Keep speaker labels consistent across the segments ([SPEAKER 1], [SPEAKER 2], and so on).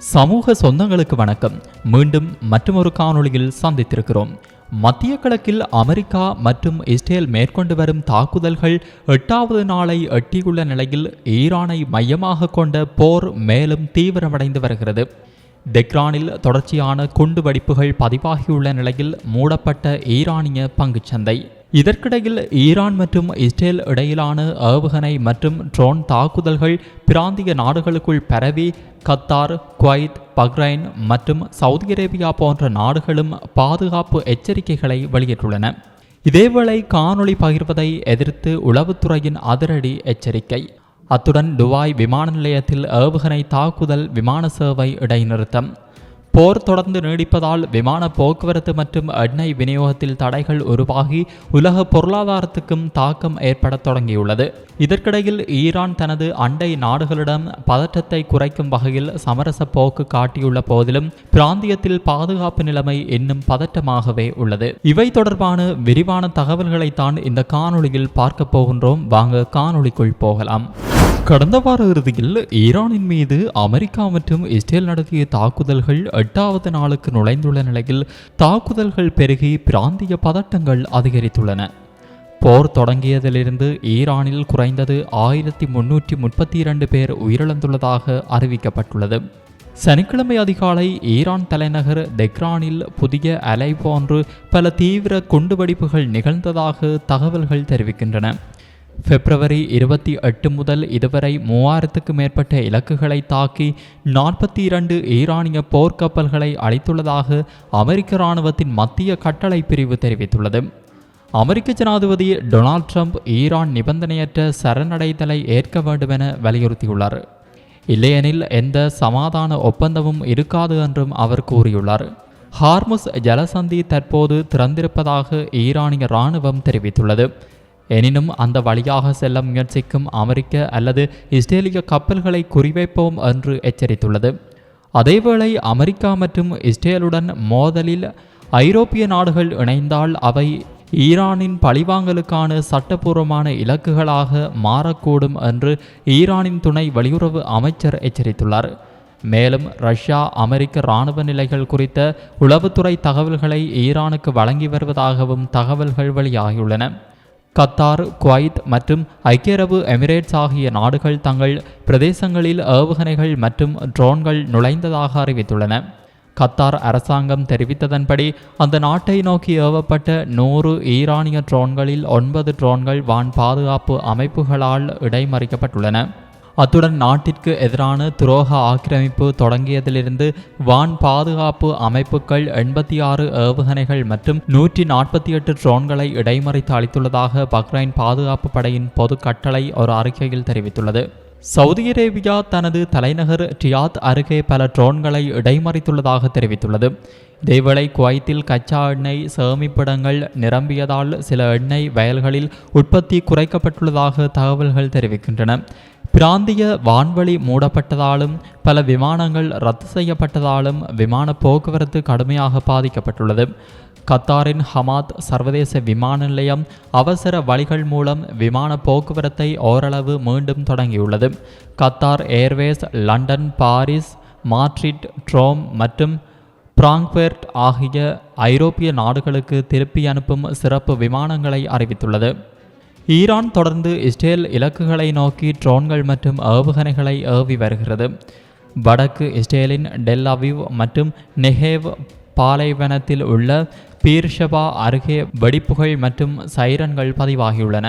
[SPEAKER 1] சமூக சொந்தங்களுக்கு வணக்கம். மீண்டும் மற்றொரு காணொளியில் சந்தித்திருக்கிறோம். மத்திய கிழக்கில் அமெரிக்கா மற்றும் இஸ்ரேல் மேற்கொண்டு வரும் தாக்குதல்கள் 8வது நாளை எட்டியுள்ள நிலையில் ஈரானை மையமாக கொண்ட போர் மேலும் தீவிரமடைந்து வருகிறது. தெஹ்ரானில் தொடர்ச்சியான குண்டு வெடிப்புகள் பதிவாகியுள்ள நிலையில் மூடப்பட்ட ஈரானிய பங்குச்சந்தை. இதற்கிடையில் ஈரான் மற்றும் இஸ்ரேல் இடையிலான ஏவுகணை மற்றும் ட்ரோன் தாக்குதல்கள் பிராந்திய நாடுகளுக்குள் பரவி கத்தார், குவைத், பஹ்ரைன் மற்றும் சவுதி அரேபியா போன்ற நாடுகளும் பாதுகாப்பு எச்சரிக்கைகளை வெளியிட்டுள்ளன. இதேவேளை காணொளி பகிர்வதை எதிர்த்து உளவுத்துறையின் அதிரடி எச்சரிக்கை. அத்துடன் துபாய் விமான நிலையத்தில் ஏவுகணை தாக்குதல், விமான சேவை இடைநிறுத்தம். போர் தொடர்ந்து நீடிப்பதால் விமான போக்குவரத்து மற்றும் எண்ணெய் விநியோகத்தில் தடைகள் உருவாகி உலக பொருளாதாரத்துக்கும் தாக்கம் ஏற்பட தொடங்கியுள்ளது. இதற்கிடையில் ஈரான் தனது அண்டை நாடுகளிடம் பதற்றத்தை குறைக்கும் வகையில் சமரச போக்கு காட்டியுள்ள போதிலும் பிராந்தியத்தில் பாதுகாப்பு நிலைமை இன்னும் பதற்றமாகவே உள்ளது. இவை தொடர்பான விரிவான தகவல்களைத்தான் இந்த காணொளியில் பார்க்க போகின்றோம். வாங்க காணொளிக்குள் போகலாம். கடந்த வார இறுதியில் ஈரானின் மீது அமெரிக்கா மற்றும் இஸ்ரேல் நடத்திய தாக்குதல்கள் 8வது நாளுக்கு நுழைந்துள்ள நிலையில் தாக்குதல்கள் பெருகி பிராந்திய பதட்டங்கள் அதிகரித்துள்ளன. போர் தொடங்கியதிலிருந்து ஈரானில் குறைந்தது 1332 பேர் உயிரிழந்துள்ளதாக அறிவிக்கப்பட்டுள்ளது. சனிக்கிழமை அதிகாலை ஈரான் தலைநகர் தெஹ்ரானில் புதிய அலை போன்று பல தீவிர குண்டுவெடிப்புகள் நிகழ்ந்ததாக தகவல்கள் தெரிவிக்கின்றன. பிப்ரவரி 28 முதல் இதுவரை 3000க்கும் மேற்பட்ட இலக்குகளை தாக்கி 42 ஈரானிய போர்க்கப்பல்களை அழித்துள்ளதாக அமெரிக்க இராணுவத்தின் மத்திய கட்டளை பிரிவு தெரிவித்துள்ளது. அமெரிக்க ஜனாதிபதி டொனால்ட் ட்ரம்ப் ஈரான் நிபந்தனையற்ற சரணடைதலை ஏற்க வேண்டும் என வலியுறுத்தியுள்ளார். இல்லையெனில் எந்த சமாதான ஒப்பந்தமும் இருக்காது என்றும் அவர் கூறியுள்ளார். ஹார்முஸ் ஜலசந்தி தற்போது திறந்திருப்பதாக ஈரானிய இராணுவம் தெரிவித்துள்ளது. எனினும் அந்த வழியாக செல்ல முயற்சிக்கும் அமெரிக்க அல்லது இஸ்ரேலிய கப்பல்களை குறிவைப்போம் என்று எச்சரித்துள்ளது. அதேவேளை அமெரிக்கா மற்றும் இஸ்ரேலுடன் மோதலில் ஐரோப்பிய நாடுகள் இணைந்தால் அவை ஈரானின் பழிவாங்கலுக்கான சட்டப்பூர்வமான இலக்குகளாக மாறக்கூடும் என்று ஈரானின் துணை வெளியுறவு அமைச்சர் எச்சரித்துள்ளார். மேலும் ரஷ்யா அமெரிக்க இராணுவ நிலைகள் குறித்த உளவுத்துறை தகவல்களை ஈரானுக்கு வழங்கி வருவதாகவும் தகவல்கள் வெளியாகியுள்ளன. கத்தார், குவைத் மற்றும் ஐக்கிய அரபு எமிரேட்ஸ் ஆகிய நாடுகள் தங்கள் பிரதேசங்களில் ஏவுகணைகள் மற்றும் ட்ரோன்கள் நுழைந்ததாக அறிவித்துள்ளன. கத்தார் அரசாங்கம் தெரிவித்ததன்படி அந்த நாட்டை நோக்கி ஏவப்பட்ட 100 ஈரானிய ட்ரோன்களில் 9 ட்ரோன்கள் வான் பாதுகாப்பு அமைப்புகளால் இடைமறிக்கப்பட்டுள்ளன. அத்துடன் நாட்டிற்கு எதிரான துரோக ஆக்கிரமிப்பு தொடங்கியதிலிருந்து வான் பாதுகாப்பு அமைப்புகள் 86 ஏவுகணைகள் மற்றும் 148 ட்ரோன்களை இடைமறித்து அளித்துள்ளதாக பஹ்ரைன் பாதுகாப்பு படையின் பொது கட்டளை ஒரு அறிக்கையில் தெரிவித்துள்ளது. சவுதி அரேபியா தனது தலைநகர் ரியாத் அருகே பல ட்ரோன்களை இடைமறித்துள்ளதாக தெரிவித்துள்ளது. இதேவேளை குவைத்தில் கச்சா எண்ணெய் சேமிப்பிடங்கள் நிரம்பியதால் சில எண்ணெய் வயல்களில் உற்பத்தி குறைக்கப்பட்டுள்ளதாக தகவல்கள் தெரிவிக்கின்றன. பிராந்திய வான்வழி மூடப்பட்டதாலும் பல விமானங்கள் ரத்து செய்யப்பட்டதாலும் விமான போக்குவரத்து கடுமையாக பாதிக்கப்பட்டுள்ளது. கத்தாரின் ஹமாத் சர்வதேச விமான நிலையம் அவசர வழிகள் மூலம் விமான போக்குவரத்தை ஓரளவு மீண்டும் தொடங்கியுள்ளது. Qatar Airways London, Paris, Madrid, Rome மற்றும் பிராங்க்ஃபர்ட் ஆகிய ஐரோப்பிய நாடுகளுக்கு திருப்பி அனுப்பும் சிறப்பு விமானங்களை அறிவித்துள்ளது. ஈரான் தொடர்ந்து இஸ்ரேல் இலக்குகளை நோக்கி ட்ரோன்கள் மற்றும் ஏவுகணைகளை ஏவி வருகிறது. வடக்கு இஸ்ரேலின் டெல் அவிவ் மற்றும் நெகேவ் பாலைவனத்தில் உள்ள பீர்ஷபா அருகே வெடிப்புகள் மற்றும் சைரன்கள் பதிவாகியுள்ளன.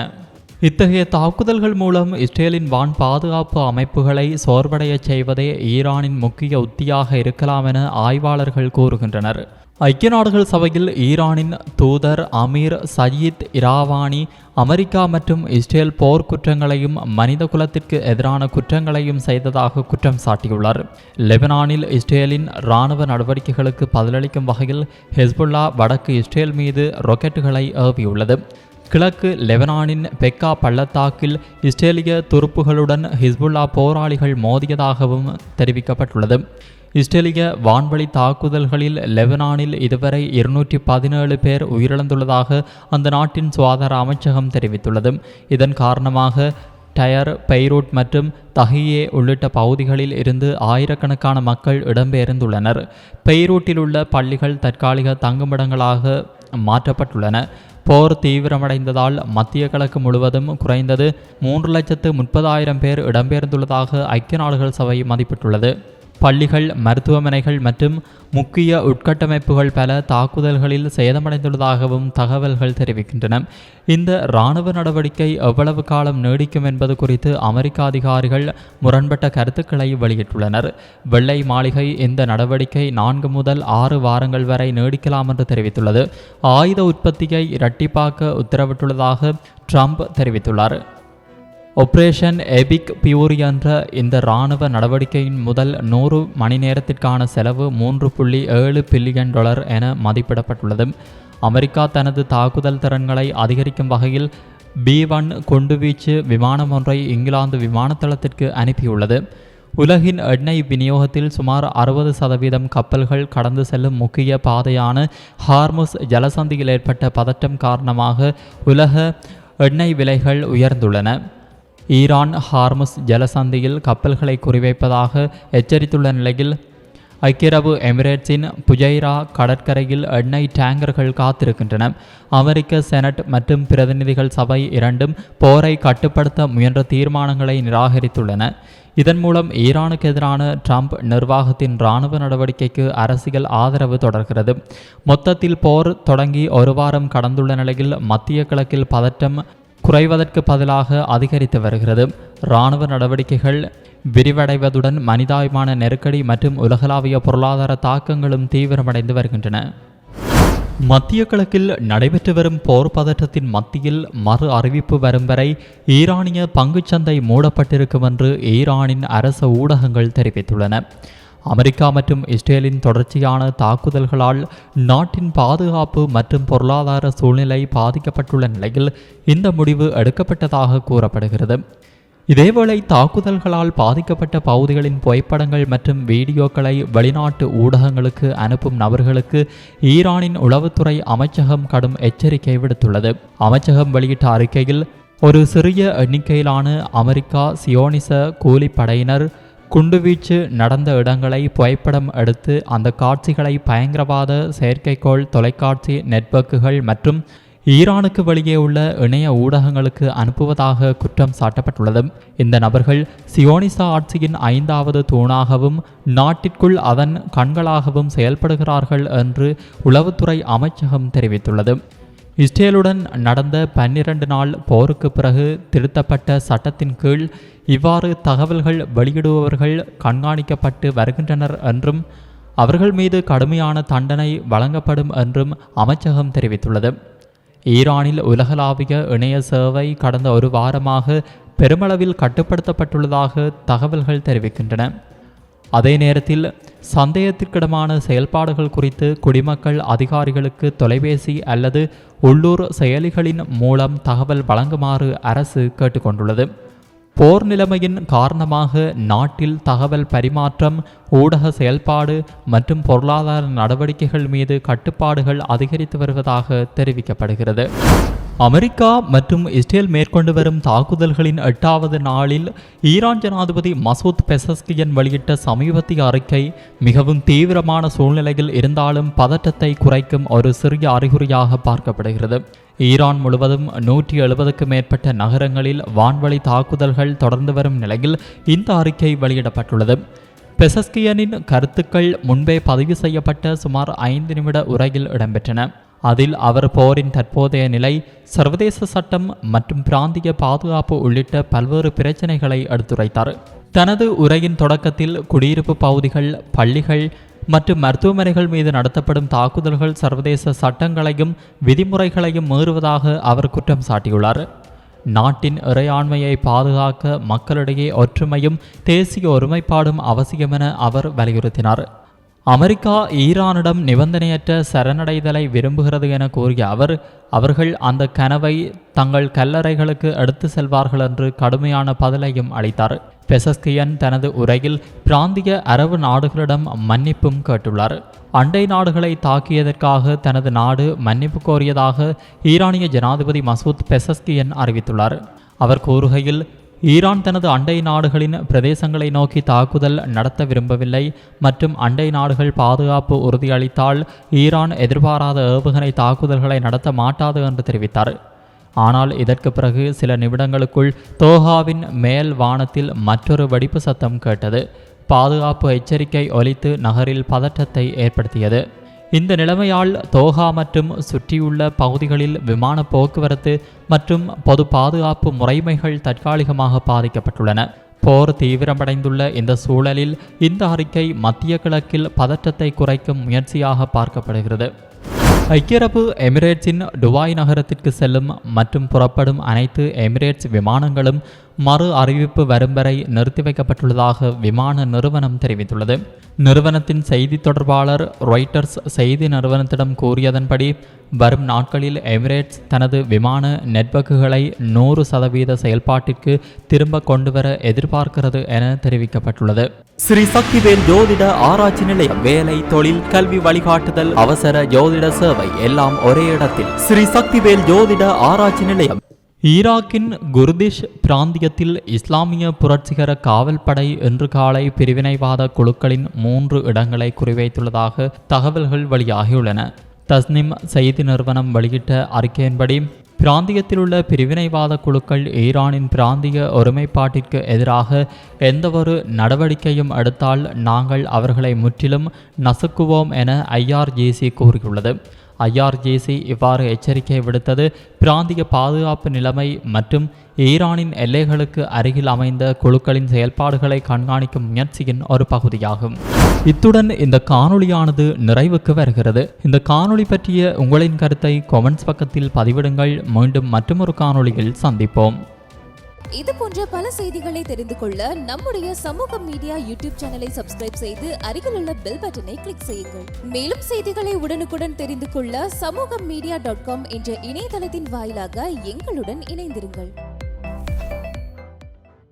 [SPEAKER 1] இத்தகைய தாக்குதல்கள் மூலம் இஸ்ரேலின் வான் பாதுகாப்பு அமைப்புகளை சோர்வடைய செய்வதே ஈரானின் முக்கிய உத்தியாக இருக்கலாம் என ஆய்வாளர்கள் கூறுகின்றனர். ஐக்கிய நாடுகள் சபையில் ஈரானின் தூதர் அமீர் சயீத் இராவானி அமெரிக்கா மற்றும் இஸ்ரேல் போர் குற்றங்களையும் மனித குலத்திற்கு எதிரான குற்றங்களையும் செய்ததாக குற்றம் சாட்டியுள்ளார். லெபனானில் இஸ்ரேலின் இராணுவ நடவடிக்கைகளுக்கு பதிலளிக்கும் வகையில் ஹெஸ்புல்லா வடக்கு இஸ்ரேல் மீது ராக்கெட்டுகளை ஏவியுள்ளது. கிழக்கு லெபனானின் பெக்கா பள்ளத்தாக்கில் இஸ்ரேலிய துருப்புகளுடன் ஹிஸ்புல்லா போராளிகள் மோதியதாகவும் தெரிவிக்கப்பட்டுள்ளது. இஸ்ரேலிய வான்வழி தாக்குதல்களில் லெபனானில் இதுவரை 217 பேர் உயிரிழந்துள்ளதாக அந்த நாட்டின் சுகாதார அமைச்சகம் தெரிவித்துள்ளது. இதன் காரணமாக டயர், பெய்ரூட் மற்றும் தஹியே உள்ளிட்ட பகுதிகளில் இருந்து ஆயிரக்கணக்கான மக்கள் இடம்பெயர்ந்துள்ளனர். பெய்ரூட்டில் உள்ள பள்ளிகள் தற்காலிக தங்குமிடங்களாக மாற்றப்பட்டுள்ளன. போர் தீவிரமடைந்ததால் மத்திய கிழக்கு முழுவதும் குறைந்தது 3,30,000 பேர் இடம்பெயர்ந்துள்ளதாக ஐக்கிய நாடுகள் சபை மதிப்பிட்டுள்ளது. பள்ளிகள், மருத்துவமனைகள் மற்றும் முக்கிய உட்கட்டமைப்புகள் பல தாக்குதல்களில் சேதமடைந்துள்ளதாகவும் தகவல்கள் தெரிவிக்கின்றன. இந்த இராணுவ நடவடிக்கை எவ்வளவு காலம் நீடிக்கும் என்பது குறித்து அமெரிக்க அதிகாரிகள் முரண்பட்ட கருத்துக்களை வெளியிட்டுள்ளனர். வெள்ளை மாளிகை இந்த நடவடிக்கை 4 முதல் 6 வாரங்கள் வரை நீடிக்கலாம் என்று தெரிவித்துள்ளது. ஆயுத உற்பத்தியை இரட்டிப்பாக்க உத்தரவிட்டுள்ளதாக ட்ரம்ப் தெரிவித்துள்ளார். ஆபரேஷன் எபிக் பியூரி என்ற இந்த இராணுவ நடவடிக்கையின் முதல் 100 மணி நேரத்திற்கான செலவு $3.7 பில்லியன் என மதிப்பிடப்பட்டுள்ளது. அமெரிக்கா தனது தாக்குதல் திறன்களை அதிகரிக்கும் வகையில் B-1 குண்டுவீச்சு விமானம் ஒன்றை இங்கிலாந்து விமானத்தளத்திற்கு அனுப்பியுள்ளது. உலகின் எண்ணெய் விநியோகத்தில் சுமார் 60% கப்பல்கள் கடந்து செல்லும் முக்கிய பாதையான ஹார்முஸ் ஜலசந்தியில் ஏற்பட்ட பதட்டம் காரணமாக உலக எண்ணெய் விலைகள் உயர்ந்துள்ளன. ஈரான் ஹார்முஸ் ஜலசந்தியில் கப்பல்களை குறிவைப்பதாக எச்சரித்துள்ள நிலையில் ஐக்கிய அரபு எமிரேட்ஸின் புஜைரா கடற்கரையில் எண்ணெய் டேங்கர்கள் காத்திருக்கின்றன. அமெரிக்க செனட் மற்றும் பிரதிநிதிகள் சபை இரண்டும் போரை கட்டுப்படுத்த முயன்ற தீர்மானங்களை நிராகரித்துள்ளன. இதன் மூலம் ஈரானுக்கு எதிரான ட்ரம்ப் நிர்வாகத்தின் இராணுவ நடவடிக்கைக்கு அரசியல் ஆதரவு தொடர்கிறது. மொத்தத்தில் போர் தொடங்கி 1 வாரம் கடந்துள்ள நிலையில் மத்திய கிழக்கில் பதட்டம் குறைவதற்கு பதிலாக அதிகரித்து வருகிறது. இராணுவ நடவடிக்கைகள் விரிவடைவதுடன் மனிதாபிமான நெருக்கடி மற்றும் உலகளாவிய பொருளாதார தாக்கங்களும் தீவிரமடைந்து வருகின்றன. மத்திய கிழக்கில் நடைபெற்று வரும் போர் பதற்றத்தின் மத்தியில் மறு அறிவிப்பு வரும் வரை ஈரானிய பங்குச்சந்தை மூடப்பட்டிருக்கும் என்று ஈரானின் அரச ஊடகங்கள் தெரிவித்துள்ளன. அமெரிக்கா மற்றும் இஸ்ரேலின் தொடர்ச்சியான தாக்குதல்களால் நாட்டின் பாதுகாப்பு மற்றும் பொருளாதார சூழ்நிலை பாதிக்கப்பட்டுள்ள நிலையில் இந்த முடிவு எடுக்கப்பட்டதாக கூறப்படுகிறது. இதேவேளை தாக்குதல்களால் பாதிக்கப்பட்ட பகுதிகளின் புகைப்படங்கள் மற்றும் வீடியோக்களை வெளிநாட்டு ஊடகங்களுக்கு அனுப்பும் நபர்களுக்கு ஈரானின் உளவுத்துறை அமைச்சகம் கடும் எச்சரிக்கை விடுத்துள்ளது. அமைச்சகம் வெளியிட்ட அறிக்கையில், ஒரு சிறிய எண்ணிக்கையிலான அமெரிக்கா சியோனிச கூலிப்படையினர் குண்டுவீச்சு நடந்த இடங்களை புகைப்படம் எடுத்து அந்த காட்சிகளை பயங்கரவாத செயற்கைக்கோள் தொலைக்காட்சி நெட்வொர்க்குகள் மற்றும் ஈரானுக்கு வெளியே உள்ள இணைய ஊடகங்களுக்கு அனுப்புவதாக குற்றம் சாட்டப்பட்டுள்ளது. இந்த நபர்கள் சியோனிச ஆட்சியின் 5வது தூணாகவும் நாட்டிற்குள் அதன் கண்களாகவும் செயல்படுகிறார்கள் என்று உளவுத்துறை அமைச்சகம் தெரிவித்துள்ளது. இஸ்ரேலுடன் நடந்த 12 நாள் போருக்கு பிறகு திருத்தப்பட்ட சட்டத்தின் கீழ் இவ்வாறு தகவல்கள் வெளியிடுபவர்கள் கண்காணிக்கப்பட்டு வருகின்றனர் என்றும் அவர்கள் மீது கடுமையான தண்டனை வழங்கப்படும் என்றும் அமைச்சகம் தெரிவித்துள்ளது. ஈரானில் உலகளாவிய இணைய சேவை கடந்த 1 வாரமாக பெருமளவில் கட்டுப்படுத்தப்பட்டுள்ளதாக தகவல்கள் தெரிவிக்கின்றன. அதே நேரத்தில் சந்தேகத்திற்கிடமான செயல்பாடுகள் குறித்து குடிமக்கள் அதிகாரிகளுக்கு தொலைபேசி அல்லது உள்ளூர் செயலிகளின் மூலம் தகவல் வழங்குமாறு அரசு கேட்டுக்கொண்டுள்ளது. போர் நிலைமையின் காரணமாக நாட்டில் தகவல் பரிமாற்றம், ஊடக செயல்பாடு மற்றும் பொருளாதார நடவடிக்கைகள் மீது கட்டுப்பாடுகள் அதிகரித்து வருவதாக தெரிவிக்கப்படுகிறது. அமெரிக்கா மற்றும் இஸ்ரேல் மேற்கொண்டு வரும் தாக்குதல்களின் 8வது நாளில் ஈரான் ஜனாதிபதி மசூத் பெசஸ்கியன் வெளியிட்ட சமீபத்திய அறிக்கை மிகவும் தீவிரமான சூழ்நிலையில் இருந்தாலும் பதற்றத்தை குறைக்கும் ஒரு சிறிய அறிகுறியாக பார்க்கப்படுகிறது. ஈரான் முழுவதும் 170க்கு மேற்பட்ட நகரங்களில் வான்வழி தாக்குதல்கள் தொடர்ந்து வரும் நிலையில் இந்த அறிக்கை வெளியிடப்பட்டுள்ளது. பெசஸ்கியனின் கருத்துக்கள் முன்பே பதிவு செய்யப்பட்ட சுமார் 5 நிமிட உரையில் இடம்பெற்றன. அதில் அவர் போரின் தற்போதைய நிலை, சர்வதேச சட்டம் மற்றும் பிராந்திய பாதுகாப்பு உள்ளிட்ட பல்வேறு பிரச்சினைகளை எடுத்துரைத்தார். தனது உரையின் தொடக்கத்தில் குடியிருப்பு பகுதிகள், பள்ளிகள் மற்றும் மருத்துவமனைகள் மீது நடத்தப்படும் தாக்குதல்கள் சர்வதேச சட்டங்களையும் விதிமுறைகளையும் மீறுவதாக அவர் குற்றம் சாட்டியுள்ளார். நாட்டின் இறையாண்மையை பாதுகாக்க மக்களிடையே ஒற்றுமையும் தேசிய ஒருமைப்பாடும் அவசியமென அவர் வலியுறுத்தினார். அமெரிக்கா ஈரானிடம் நிபந்தனையற்ற சரணடைதலை விரும்புகிறது என கூறிய அவர்கள் அந்த கனவை தங்கள் கல்லறைகளுக்கு எடுத்து செல்வார்கள் என்று கடுமையான பதிலையும் அளித்தார். பெசஸ்கியன் தனது உரையில் பிராந்திய அரபு நாடுகளிடம் மன்னிப்பும் கேட்டுள்ளார். அண்டை நாடுகளை தாக்கியதற்காக தனது நாடு மன்னிப்பு கோரியதாக ஈரானிய ஜனாதிபதி மசூத் பெசஸ்கியன் அறிவித்துள்ளார். அவர் கூறுகையில், ஈரான் தனது அண்டை நாடுகளின் பிரதேசங்களை நோக்கி தாக்குதல் நடத்த விரும்பவில்லை மற்றும் அண்டை நாடுகள் பாதுகாப்பு உறுதியளித்தால் ஈரான் எதிர்பாராத ஏவுகணை தாக்குதல்களை நடத்த மாட்டாது என்று தெரிவித்தார். ஆனால் இதற்கு பிறகு சில நிமிடங்களுக்குள் தோஹாவின் மேல் வானத்தில் மற்றொரு வெடிப்பு சத்தம் கேட்டது. பாதுகாப்பு எச்சரிக்கை ஒலித்து நகரில் பதற்றத்தை ஏற்படுத்தியது. இந்த நிலைமையால் தோஹா மற்றும் சுற்றியுள்ள பகுதிகளில் விமான போக்குவரத்து மற்றும் பொது பாதுகாப்பு முறைமைகள் தற்காலிகமாக பாதிக்கப்பட்டுள்ளன. போர் தீவிரமடைந்துள்ள இந்த சூழலில் இந்த அறிக்கை மத்திய கிழக்கில் பதற்றத்தை குறைக்கும் முயற்சியாக பார்க்கப்படுகிறது. ஐக்கிய அரபு எமிரேட்ஸின் டுபாய் நகரத்திற்கு செல்லும் மற்றும் புறப்படும் அனைத்து எமிரேட்ஸ் விமானங்களும் மறு அறிவிப்பு வரும் வரை நிறுத்தி வைக்கப்பட்டுள்ளதாக விமான நிறுவனம் தெரிவித்துள்ளது. நிறுவனத்தின் செய்தி தொடர்பாளர் ராய்ட்டர்ஸ் செய்தி நிறுவனத்திடம் கூறியதன்படி வரும் நாட்களில் எமிரேட்ஸ் தனது விமான நெட்வொர்க்குகளை 100% செயல்பாட்டிற்கு திரும்ப கொண்டுவர எதிர்பார்க்கிறது என தெரிவிக்கப்பட்டுள்ளது. ஸ்ரீ சக்திவேல் ஜோதிட ஆராய்ச்சி நிலையம். வேலை, தொழில், கல்வி வழிகாட்டுதல், அவசர ஜோதிட சேவை எல்லாம் ஒரே இடத்தில். ஸ்ரீ சக்திவேல் ஜோதிட ஆராய்ச்சி நிலையம். ஈராக்கின் குர்திஷ் பிராந்தியத்தில் இஸ்லாமிய புரட்சிகர காவல் படை இன்று காலை பிரிவினைவாத குழுக்களின் 3 இடங்களை குறிவைத்துள்ளதாக தகவல்கள் வெளியாகியுள்ளன. தஸ்னிம் செய்தி நிறுவனம் வெளியிட்ட அறிக்கையின்படி பிராந்தியத்தில் உள்ள பிரிவினைவாத குழுக்கள் ஈரானின் பிராந்திய ஒருமைப்பாட்டிற்கு எதிராக எந்தவொரு நடவடிக்கையும் எடுத்தால் நாங்கள் அவர்களை முற்றிலும் நசுக்குவோம் என IRGC கூறியுள்ளது. IRGC இவ்வாறு எச்சரிக்கை விடுத்தது பிராந்திய பாதுகாப்பு நிலைமை மற்றும் ஈரானின் எல்லைகளுக்கு அருகில் அமைந்த குழுக்களின் செயல்பாடுகளை கண்காணிக்கும் முயற்சியின் ஒரு பகுதியாகும். இத்துடன் இந்த காணொளியானது நிறைவுக்கு வருகிறது. இந்த காணொளி பற்றிய உங்களின் கருத்தை கமெண்ட்ஸ் பக்கத்தில் பதிவிடுங்கள். மீண்டும் மற்றொரு காணொளியில் சந்திப்போம்.
[SPEAKER 2] இது போன்ற பல செய்திகளை தெரிந்து கொள்ள நம்முடைய சமூக மீடியா யூடியூப் சேனலை சப்ஸ்கிரைப் செய்து அருகில் உள்ள பெல் பட்டனை கிளிக் செய்யுங்கள். மேலும் செய்திகளை உடனுக்குடன் தெரிந்து கொள்ள samoogamedia.com என்ற இணையதளத்தின் வாயிலாக எங்களுடன் இணைந்திருங்கள்.